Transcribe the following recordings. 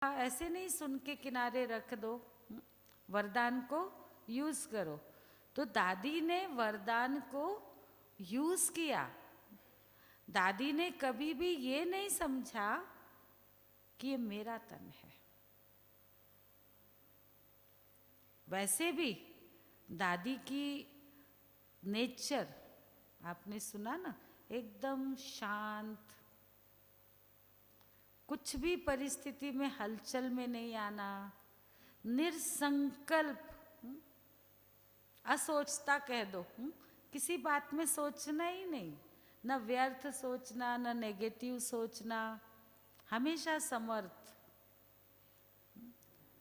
ऐसे नहीं सुन के किनारे रख दो, वरदान को यूज करो। तो दादी ने वरदान को यूज किया। दादी ने कभी भी ये नहीं समझा कि ये मेरा तन है। वैसे भी दादी की नेचर आपने सुना ना, एकदम शांत, कुछ भी परिस्थिति में हलचल में नहीं आना, निरसंकल्प, असोचता कह दो, किसी बात में सोचना ही नहीं, न व्यर्थ सोचना न नेगेटिव सोचना, हमेशा समर्थ।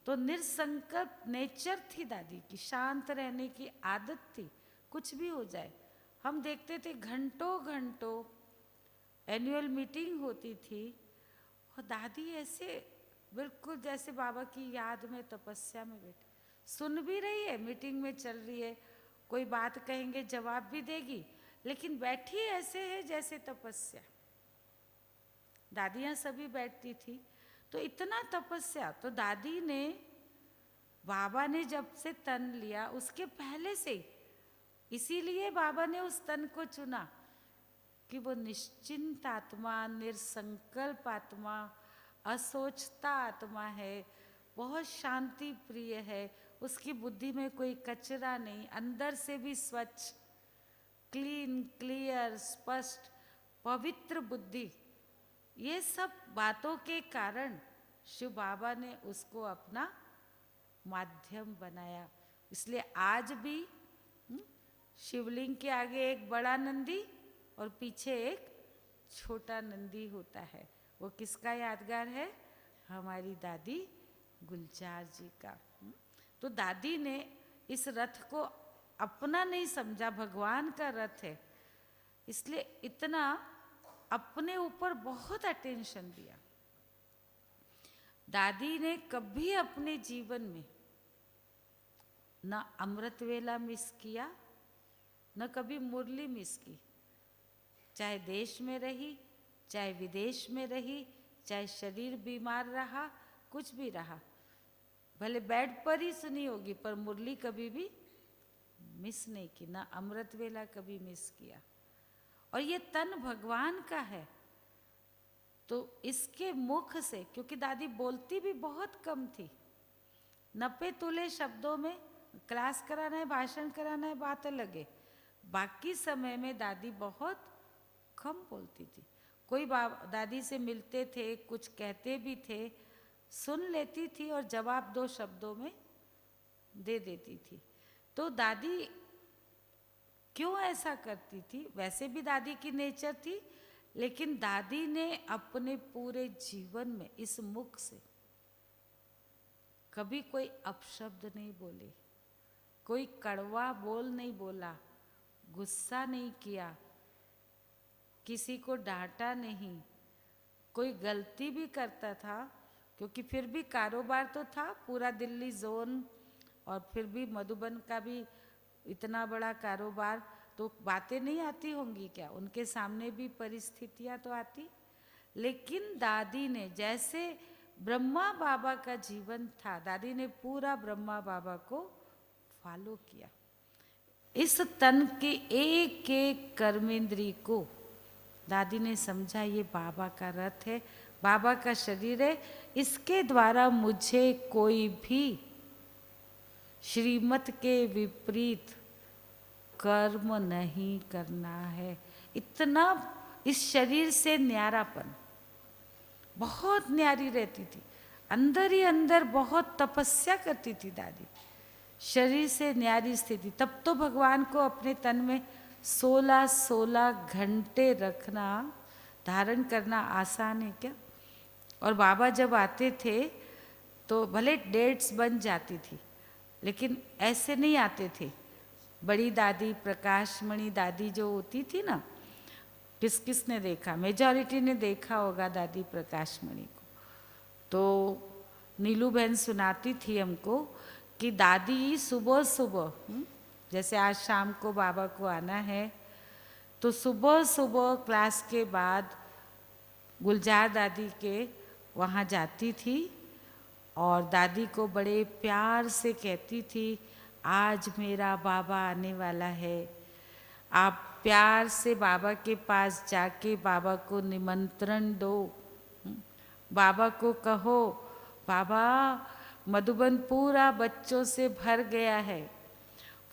तो निरसंकल्प नेचर थी दादी की, शांत रहने की आदत थी। कुछ भी हो जाए, हम देखते थे घंटों घंटों एनुअल मीटिंग होती थी और दादी ऐसे बिल्कुल जैसे बाबा की याद में तपस्या में बैठी, सुन भी रही है, मीटिंग में चल रही है, कोई बात कहेंगे जवाब भी देगी, लेकिन बैठी ऐसे है जैसे तपस्या। दादियाँ सभी बैठती थी, तो इतना तपस्या। तो दादी ने, बाबा ने जब से तन लिया उसके पहले से, इसीलिए बाबा ने उस तन को चुना कि वो निश्चिंत आत्मा, निरसंकल्प आत्मा, असोचता आत्मा है, बहुत शांति प्रिय है, उसकी बुद्धि में कोई कचरा नहीं, अंदर से भी स्वच्छ, क्लीन, क्लियर, स्पष्ट, पवित्र बुद्धि। ये सब बातों के कारण शिव बाबा ने उसको अपना माध्यम बनाया। इसलिए आज भी शिवलिंग के आगे एक बड़ा नंदी और पीछे एक छोटा नंदी होता है। वो किसका यादगार है? हमारी दादी गुलजार जी का। तो दादी ने इस रथ को अपना नहीं समझा, भगवान का रथ है, इसलिए इतना अपने ऊपर बहुत अटेंशन दिया। दादी ने कभी अपने जीवन में न अमृत वेला मिस किया, न कभी मुरली मिस की। चाहे देश में रही, चाहे विदेश में रही, चाहे शरीर बीमार रहा, कुछ भी रहा, भले बेड पर ही सुनी होगी, पर मुरली कभी भी मिस नहीं की, ना अमृत वेला कभी मिस किया। और ये तन भगवान का है, तो इसके मुख से, क्योंकि दादी बोलती भी बहुत कम थी, नपे तुले शब्दों में, क्लास कराना है, भाषण कराना है, बात अलग है, बाकी समय में दादी बहुत कम बोलती थी। कोई दादी से मिलते थे, कुछ कहते भी थे, सुन लेती थी और जवाब 2 शब्दों में दे देती थी। तो दादी क्यों ऐसा करती थी? वैसे भी दादी की नेचर थी, लेकिन दादी ने अपने पूरे जीवन में इस मुख से कभी कोई अपशब्द नहीं बोले, कोई कड़वा बोल नहीं बोला, गुस्सा नहीं किया, किसी को डांटा नहीं। कोई गलती भी करता था, क्योंकि फिर भी कारोबार तो था, पूरा दिल्ली जोन और फिर भी मधुबन का भी इतना बड़ा कारोबार, तो बातें नहीं आती होंगी क्या? उनके सामने भी परिस्थितियां तो आती। लेकिन दादी ने, जैसे ब्रह्मा बाबा का जीवन था, दादी ने पूरा ब्रह्मा बाबा को फॉलो किया। इस तन के एक एक कर्मेंद्री को दादी ने समझा ये बाबा का रथ है, बाबा का शरीर है, इसके द्वारा मुझे कोई भी श्रीमत के विपरीत कर्म नहीं करना है। इतना इस शरीर से न्यारापन, बहुत न्यारी रहती थी, अंदर ही अंदर बहुत तपस्या करती थी दादी, शरीर से न्यारी स्थिति। तब तो भगवान को अपने तन में 16-16 घंटे रखना, धारण करना आसान है क्या? और बाबा जब आते थे तो भले डेट्स बन जाती थी, लेकिन ऐसे नहीं आते थे। बड़ी दादी, प्रकाशमणि दादी जो होती थी ना, किस किस ने देखा? मेजॉरिटी ने देखा होगा दादी प्रकाशमणि को। तो नीलू बहन सुनाती थी हमको कि दादी सुबह सुबह, जैसे आज शाम को बाबा को आना है, तो सुबह सुबह क्लास के बाद गुलजार दादी के वहाँ जाती थी और दादी को बड़े प्यार से कहती थी, आज मेरा बाबा आने वाला है, आप प्यार से बाबा के पास जाके बाबा को निमंत्रण दो। बाबा को कहो, बाबा मधुबन पूरा बच्चों से भर गया है,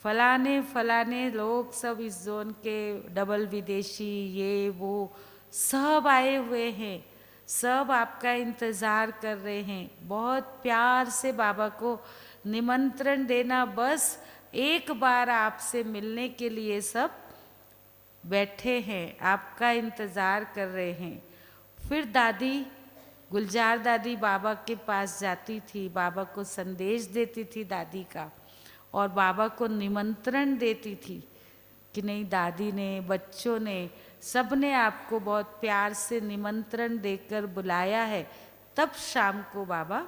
फलाने फलाने लोग सब इस जोन के डबल विदेशी ये वो सब आए हुए हैं, सब आपका इंतज़ार कर रहे हैं। बहुत प्यार से बाबा को निमंत्रण देना, बस एक बार आपसे मिलने के लिए सब बैठे हैं, आपका इंतज़ार कर रहे हैं। फिर दादी गुलजार दादी बाबा के पास जाती थी, बाबा को संदेश देती थी दादी का, और बाबा को निमंत्रण देती थी कि नहीं, दादी ने, बच्चों ने, सब ने आपको बहुत प्यार से निमंत्रण देकर बुलाया है। तब शाम को बाबा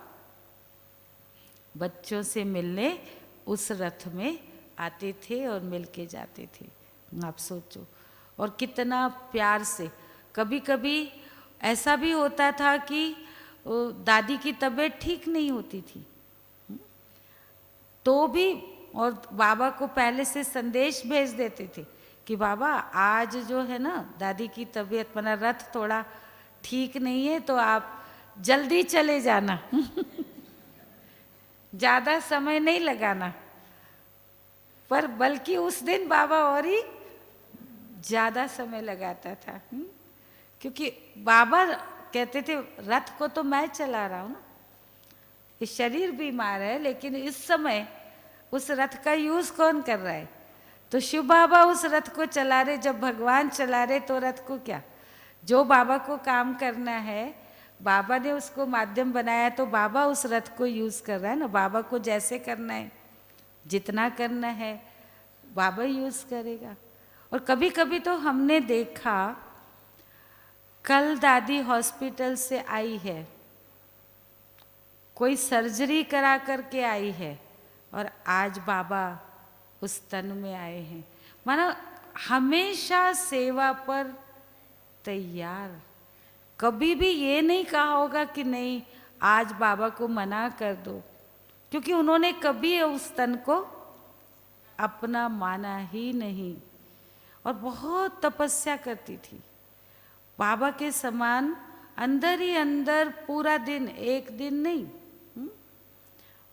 बच्चों से मिलने उस रथ में आते थे और मिल के जाते थे। आप सोचो, और कितना प्यार से। कभी कभी ऐसा भी होता था कि दादी की तबीयत ठीक नहीं होती थी, तो भी और बाबा को पहले से संदेश भेज देते थे कि बाबा आज जो है ना दादी की तबीयत, मना रथ थोड़ा ठीक नहीं है, तो आप जल्दी चले जाना ज़्यादा समय नहीं लगाना। पर बल्कि उस दिन बाबा और ही ज़्यादा समय लगाता था, क्योंकि बाबा कहते थे रथ को तो मैं चला रहा हूँ ना, ये शरीर बीमार है, लेकिन इस समय उस रथ का यूज़ कौन कर रहा है? तो शिव बाबा उस रथ को चला रहे। जब भगवान चला रहे तो रथ को क्या, जो बाबा को काम करना है, बाबा ने उसको माध्यम बनाया, तो बाबा उस रथ को यूज़ कर रहा है ना। बाबा को जैसे करना है, जितना करना है, बाबा यूज़ करेगा। और कभी कभी तो हमने देखा, कल दादी हॉस्पिटल से आई है, कोई सर्जरी करा करके आई है, और आज बाबा उस तन में आए हैं। मानो हमेशा सेवा पर तैयार, कभी भी ये नहीं कहा होगा कि नहीं आज बाबा को मना कर दो, क्योंकि उन्होंने कभी उस तन को अपना माना ही नहीं। और बहुत तपस्या करती थी, बाबा के समान अंदर ही अंदर पूरा दिन, एक दिन नहीं।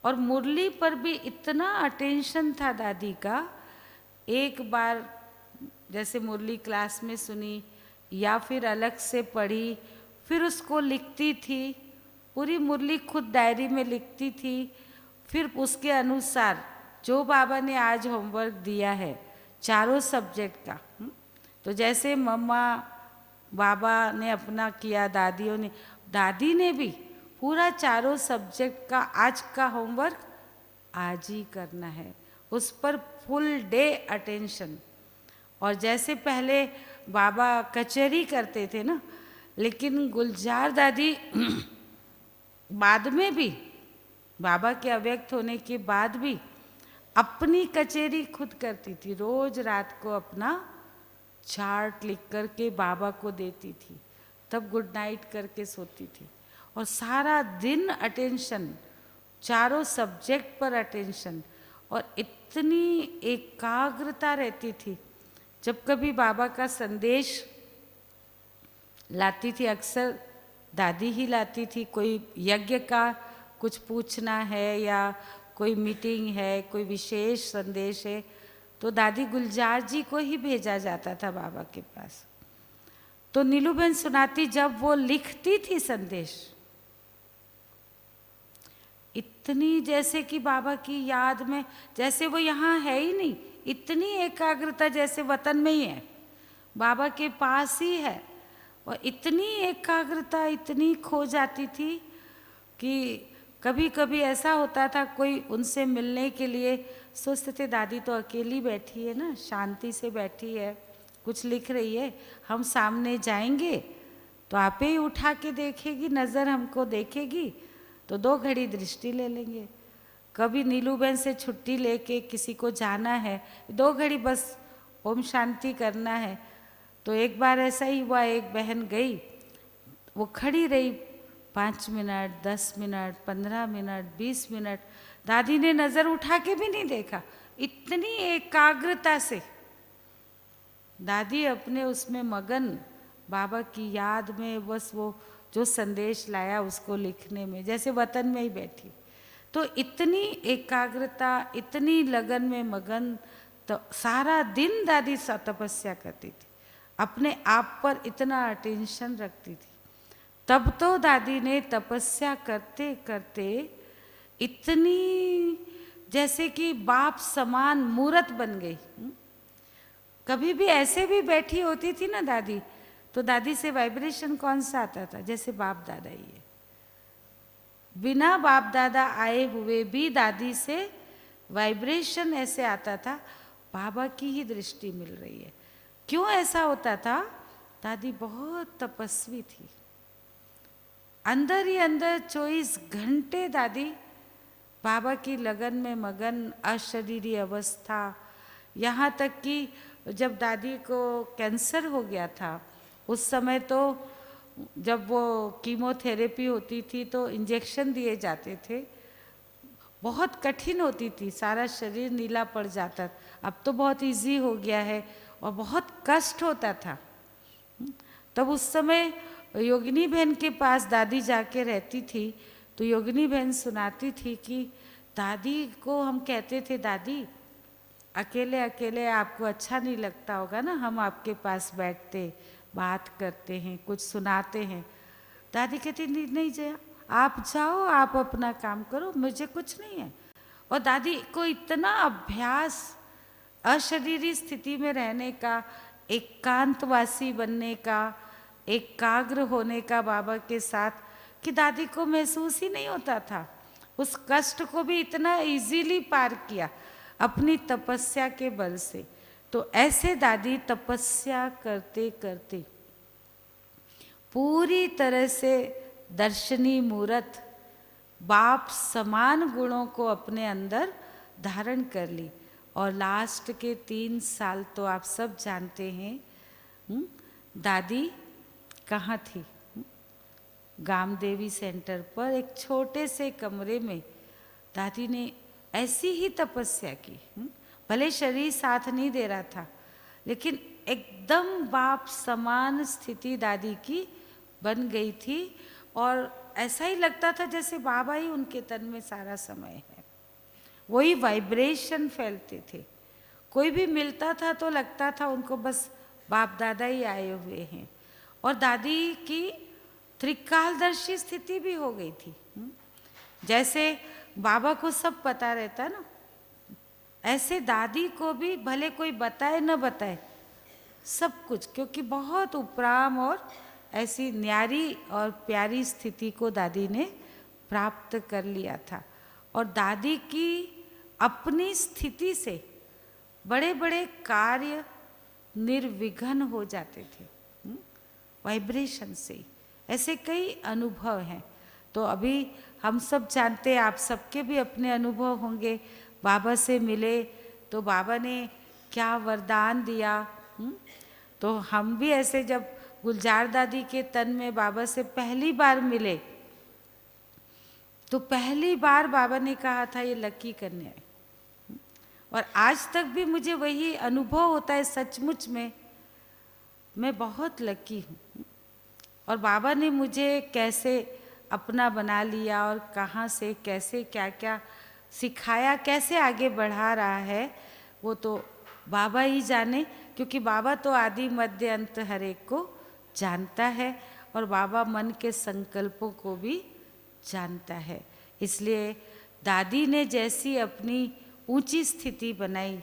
और मुरली पर भी इतना अटेंशन था दादी का। एक बार जैसे मुरली क्लास में सुनी या फिर अलग से पढ़ी, फिर उसको लिखती थी, पूरी मुरली खुद डायरी में लिखती थी। फिर उसके अनुसार जो बाबा ने आज होमवर्क दिया है चारों सब्जेक्ट का, तो जैसे मम्मा बाबा ने अपना किया, दादी ने भी पूरा चारों सब्जेक्ट का आज का होमवर्क आज ही करना है, उस पर फुल डे अटेंशन। और जैसे पहले बाबा कचहरी करते थे ना, लेकिन गुलजार दादी बाद में भी, बाबा के अव्यक्त होने के बाद भी अपनी कचहरी खुद करती थी। रोज रात को अपना चार्ट लिख करके बाबा को देती थी, तब गुड नाइट करके सोती थी। और सारा दिन अटेंशन, चारों सब्जेक्ट पर अटेंशन, और इतनी एकाग्रता रहती थी। जब कभी बाबा का संदेश लाती थी, अक्सर दादी ही लाती थी, कोई यज्ञ का कुछ पूछना है या कोई मीटिंग है, कोई विशेष संदेश है, तो दादी गुलजार जी को ही भेजा जाता था बाबा के पास। तो नीलूबेन सुनाती, जब वो लिखती थी संदेश, इतनी जैसे कि बाबा की याद में, जैसे वो यहाँ है ही नहीं, इतनी एकाग्रता जैसे वतन में ही है, बाबा के पास ही है। और इतनी एकाग्रता इतनी खो जाती थी कि कभी कभी ऐसा होता था, कोई उनसे मिलने के लिए सोचते थे दादी तो अकेली बैठी है ना, शांति से बैठी है, कुछ लिख रही है, हम सामने जाएंगे तो आप ही उठा के देखेगी, नज़र हमको देखेगी तो 2 घड़ी दृष्टि ले लेंगे। कभी नीलूबेन से छुट्टी लेके किसी को जाना है, 2 घड़ी बस ओम शांति करना है। तो एक बार ऐसा ही हुआ, एक बहन गई, वो खड़ी रही 5 मिनट, 10 मिनट, 15 मिनट, 20 मिनट दादी ने नज़र उठा के भी नहीं देखा। इतनी एकाग्रता से दादी अपने उसमें मगन, बाबा की याद में, बस वो जो संदेश लाया उसको लिखने में, जैसे वतन में ही बैठी। तो इतनी एकाग्रता, इतनी लगन में मगन, तो सारा दिन दादी तपस्या करती थी, अपने आप पर इतना अटेंशन रखती थी। तब तो दादी ने तपस्या करते करते इतनी, जैसे कि बाप समान मूरत बन गई। कभी भी ऐसे भी बैठी होती थी ना दादी, तो दादी से वाइब्रेशन कौन सा आता था? जैसे बाप दादा ही है। बिना बाप दादा आए हुए भी दादी से वाइब्रेशन ऐसे आता था, बाबा की ही दृष्टि मिल रही है। क्यों ऐसा होता था? दादी बहुत तपस्वी थी। अंदर ही अंदर 24 घंटे दादी बाबा की लगन में मगन, अशरीरी अवस्था। यहाँ तक कि जब दादी को कैंसर हो गया था, उस समय तो जब वो कीमोथेरेपी होती थी तो इंजेक्शन दिए जाते थे, बहुत कठिन होती थी, सारा शरीर नीला पड़ जाता। अब तो बहुत इजी हो गया है, और बहुत कष्ट होता था। तब उस समय योगिनी बहन के पास दादी जाके रहती थी, तो योगिनी बहन सुनाती थी कि दादी को हम कहते थे, दादी अकेले अकेले आपको अच्छा नहीं लगता होगा ना, हम आपके पास बैठते, बात करते हैं, कुछ सुनाते हैं। दादी कहती नहीं नहीं जया, आप जाओ, आप अपना काम करो, मुझे कुछ नहीं है। और दादी को इतना अभ्यास अशरीरी स्थिति में रहने का, एकांतवासी बनने का, एकाग्र होने का बाबा के साथ, कि दादी को महसूस ही नहीं होता था। उस कष्ट को भी इतना इजीली पार किया अपनी तपस्या के बल से। तो ऐसे दादी तपस्या करते करते पूरी तरह से दर्शनी मूरत, बाप समान गुणों को अपने अंदर धारण कर ली। और लास्ट के 3 साल तो आप सब जानते हैं, दादी कहाँ थी? गामदेवी सेंटर पर एक छोटे से कमरे में दादी ने ऐसी ही तपस्या की। भले शरीर साथ नहीं दे रहा था, लेकिन एकदम बाप समान स्थिति दादी की बन गई थी। और ऐसा ही लगता था जैसे बाबा ही उनके तन में सारा समय है। वही वाइब्रेशन फैलते थे। कोई भी मिलता था तो लगता था उनको बस बाप दादा ही आए हुए हैं। और दादी की त्रिकालदर्शी स्थिति भी हो गई थी। जैसे बाबा को सब पता रहता ना, ऐसे दादी को भी भले कोई बताए न बताए सब कुछ, क्योंकि बहुत उपराम और ऐसी न्यारी और प्यारी स्थिति को दादी ने प्राप्त कर लिया था। और दादी की अपनी स्थिति से बड़े बड़े कार्य निर्विघ्न हो जाते थे, वाइब्रेशन से। ऐसे कई अनुभव हैं। तो अभी हम सब जानते हैं, आप सबके भी अपने अनुभव होंगे। बाबा से मिले तो बाबा ने क्या वरदान दिया। तो हम भी ऐसे जब गुलजार दादी के तन में बाबा से पहली बार मिले, तो पहली बार बाबा ने कहा था ये लकी कन्या है। और आज तक भी मुझे वही अनुभव होता है, सचमुच में मैं बहुत लकी हूँ। और बाबा ने मुझे कैसे अपना बना लिया और कहाँ से कैसे क्या क्या सिखाया, कैसे आगे बढ़ा रहा है, वो तो बाबा ही जाने। क्योंकि बाबा तो आदि मध्य अंत हर एक को जानता है, और बाबा मन के संकल्पों को भी जानता है। इसलिए दादी ने जैसी अपनी ऊंची स्थिति बनाई,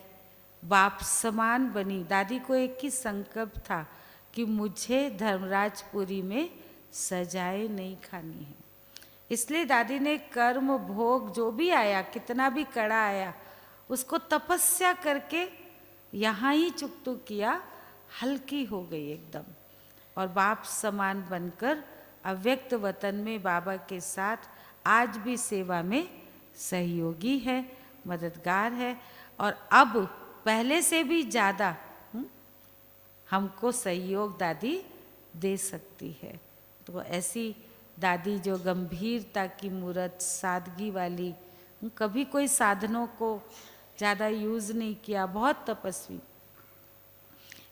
बाप समान बनी। दादी को एक ही संकल्प था कि मुझे धर्मराजपुरी में सजाएं नहीं खानी है। इसलिए दादी ने कर्म भोग जो भी आया, कितना भी कड़ा आया, उसको तपस्या करके यहाँ ही चुकतू किया, हल्की हो गई एकदम। और बाप समान बनकर अव्यक्त वतन में बाबा के साथ आज भी सेवा में सहयोगी है, मददगार है। और अब पहले से भी ज़्यादा हमको सहयोग दादी दे सकती है। तो ऐसी दादी जो गंभीरता की मूरत, सादगी वाली, कभी कोई साधनों को ज़्यादा यूज़ नहीं किया, बहुत तपस्वी।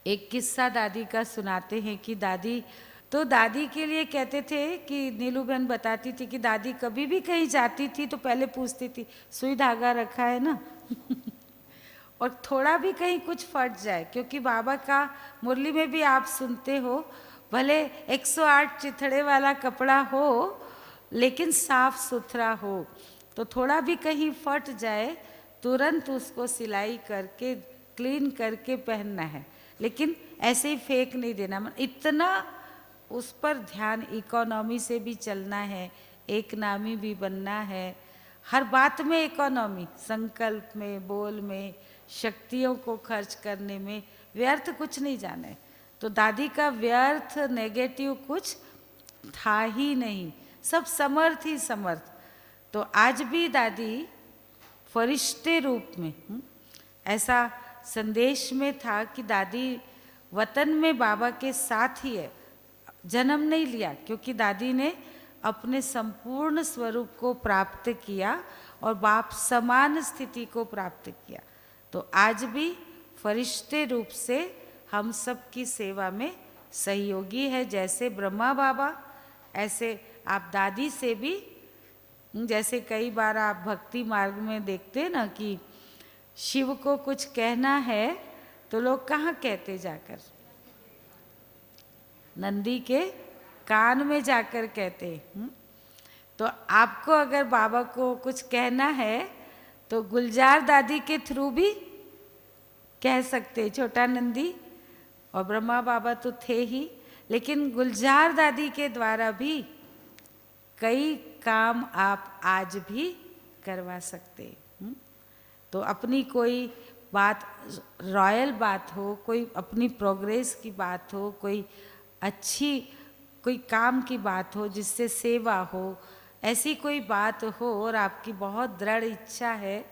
एक किस्सा दादी का सुनाते हैं कि दादी के लिए कहते थे कि नीलू बहन बताती थी कि दादी कभी भी कहीं जाती थी तो पहले पूछती थी सुई धागा रखा है ना और थोड़ा भी कहीं कुछ फट जाए, क्योंकि बाबा का मुरली में भी आप सुनते हो, भले 108 चिथड़े वाला कपड़ा हो लेकिन साफ सुथरा हो, तो थोड़ा भी कहीं फट जाए तुरंत उसको सिलाई करके क्लीन करके पहनना है, लेकिन ऐसे ही फेंक नहीं देना। इतना उस पर ध्यान, इकोनॉमी से भी चलना है, एक नामी भी बनना है, हर बात में इकोनॉमी, संकल्प में, बोल में, शक्तियों को खर्च करने में, व्यर्थ कुछ नहीं जाना है। तो दादी का व्यर्थ नेगेटिव कुछ था ही नहीं, सब समर्थ ही समर्थ। तो आज भी दादी फरिश्ते रूप में, ऐसा संदेश में था कि दादी वतन में बाबा के साथ ही है, जन्म नहीं लिया, क्योंकि दादी ने अपने संपूर्ण स्वरूप को प्राप्त किया और बाप समान स्थिति को प्राप्त किया। तो आज भी फरिश्ते रूप से हम सब की सेवा में सहयोगी है। जैसे ब्रह्मा बाबा, ऐसे आप दादी से भी, जैसे कई बार आप भक्ति मार्ग में देखते ना कि शिव को कुछ कहना है तो लोग कहाँ कहते जाकर, नंदी के कान में जाकर कहते। तो आपको अगर बाबा को कुछ कहना है तो गुलजार दादी के थ्रू भी कह सकते, छोटा नंदी और ब्रह्मा बाबा तो थे ही, लेकिन गुलजार दादी के द्वारा भी कई काम आप आज भी करवा सकते। तो अपनी कोई बात, रॉयल बात हो, कोई अपनी प्रोग्रेस की बात हो, कोई अच्छी कोई काम की बात हो जिससे सेवा हो, ऐसी कोई बात हो और आपकी बहुत दृढ़ इच्छा है,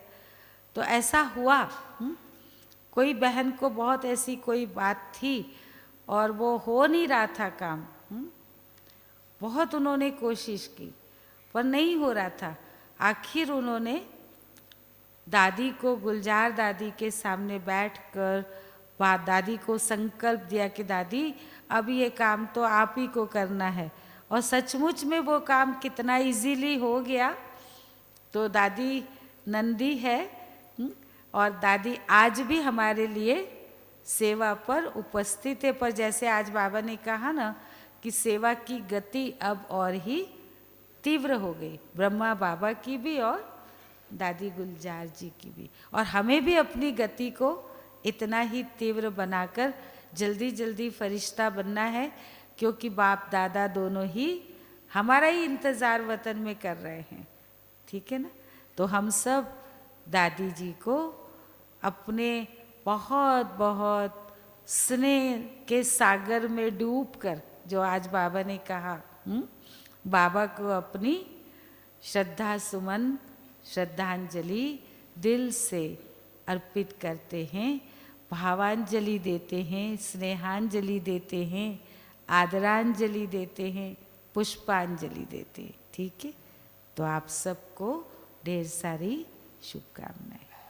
तो ऐसा हुआ। कोई बहन को बहुत ऐसी कोई बात थी और वो हो नहीं रहा था काम, बहुत उन्होंने कोशिश की पर नहीं हो रहा था। आखिर उन्होंने दादी को, गुलजार दादी के सामने बैठकर दादी को संकल्प दिया कि दादी अब ये काम तो आप ही को करना है, और सचमुच में वो काम कितना इजीली हो गया। तो दादी नंदी है और दादी आज भी हमारे लिए सेवा पर उपस्थित है। पर जैसे आज बाबा ने कहा ना कि सेवा की गति अब और ही तीव्र हो गई, ब्रह्मा बाबा की भी और दादी गुलजार जी की भी, और हमें भी अपनी गति को इतना ही तीव्र बनाकर जल्दी जल्दी फरिश्ता बनना है, क्योंकि बाप दादा दोनों ही हमारा ही इंतज़ार वतन में कर रहे हैं। ठीक है ना? तो हम सब दादी जी को अपने बहुत बहुत स्नेह के सागर में डूबकर, जो आज बाबा ने कहा, बाबा को अपनी श्रद्धा सुमन, श्रद्धांजलि दिल से अर्पित करते हैं, भावांजलि देते हैं, स्नेहांजलि देते हैं, आदरांजलि देते हैं, पुष्पांजलि देते हैं। ठीक है? तो आप सबको ढेर सारी शुभकामनाएं।